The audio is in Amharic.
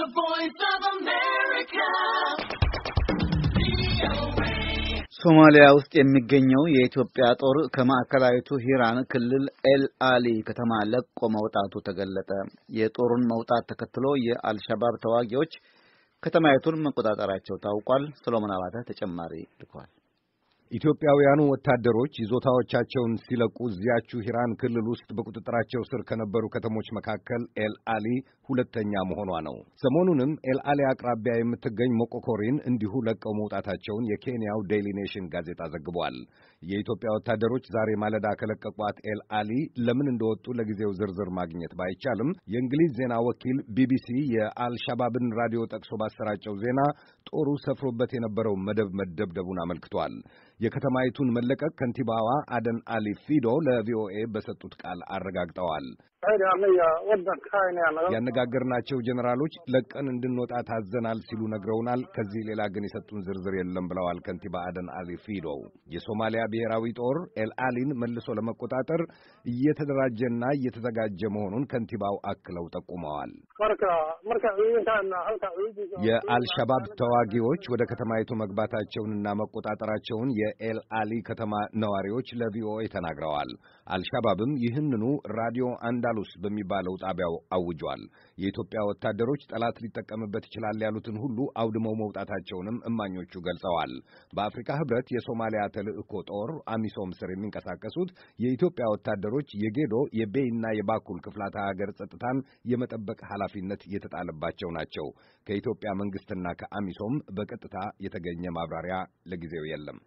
The Voice of America. ሶማሊያ ውስጥ የሚገኘው የኢትዮጵያ ጦር ከማዕከላዊቱ ሂራን ክልል ኤል አሊ ከተማ ለቆ መውጣቱ ተገለጠ። የጦሩን መውጣት ተከትሎ የአልሸባብ ተዋጊዎች ከተማይቱን መቆጣጠራቸው ታውቋል። ሰሎሞን አባተ ተጨማሪ ልኳል። ኢትዮጵያውያኑ ወታደሮች ይዞታዎቻቸውን ሲለቁ እዚያችሁ ሂራን ክልል ውስጥ በቁጥጥራቸው ስር ከነበሩ ከተሞች መካከል ኤል አሊ ሁለተኛ መሆኗ ነው። ሰሞኑንም ኤል አሊ አቅራቢያ የምትገኝ ሞቆኮሪን እንዲሁ ለቀው መውጣታቸውን የኬንያው ዴይሊ ኔሽን ጋዜጣ ዘግቧል። የኢትዮጵያ ወታደሮች ዛሬ ማለዳ ከለቀቋት ኤል አሊ ለምን እንደወጡ ለጊዜው ዝርዝር ማግኘት ባይቻልም የእንግሊዝ ዜና ወኪል ቢቢሲ የአልሻባብን ራዲዮ ጠቅሶ ባሰራጨው ዜና ጦሩ ሰፍሮበት የነበረው መደብ መደብደቡን አመልክቷል። የከተማይቱን መለቀቅ ከንቲባዋ አደን አሊ ፊዶ ለቪኦኤ በሰጡት ቃል አረጋግጠዋል። ያነጋገርናቸው ጀነራሎች ለቀን እንድንወጣ ታዘናል ሲሉ ነግረውናል። ከዚህ ሌላ ግን የሰጡን ዝርዝር የለም ብለዋል ከንቲባ አደን አሊ ፊዶ። የሶማሊያ ብሔራዊ ጦር ኤልአሊን መልሶ ለመቆጣጠር እየተደራጀና እየተዘጋጀ መሆኑን ከንቲባው አክለው ጠቁመዋል። የአልሸባብ ተዋጊዎች ወደ ከተማይቱ መግባታቸውንና መቆጣጠራቸውን የኤልአሊ ከተማ ነዋሪዎች ለቪኦኤ ተናግረዋል። አልሸባብም ይህንኑ ራዲዮ አንዳሉስ በሚባለው ጣቢያው አውጇል። የኢትዮጵያ ወታደሮች ጠላት ሊጠቀምበት ይችላል ያሉትን ሁሉ አውድመው መውጣታቸውንም እማኞቹ ገልጸዋል። በአፍሪካ ሕብረት የሶማሊያ ተልእኮ ጦር አሚሶም ስር የሚንቀሳቀሱት የኢትዮጵያ ወታደሮች የጌዶ የቤይና የባኩል ክፍላተ ሀገር ጸጥታን የመጠበቅ ኃላፊነት የተጣለባቸው ናቸው። ከኢትዮጵያ መንግስትና ከአሚሶም በቀጥታ የተገኘ ማብራሪያ ለጊዜው የለም።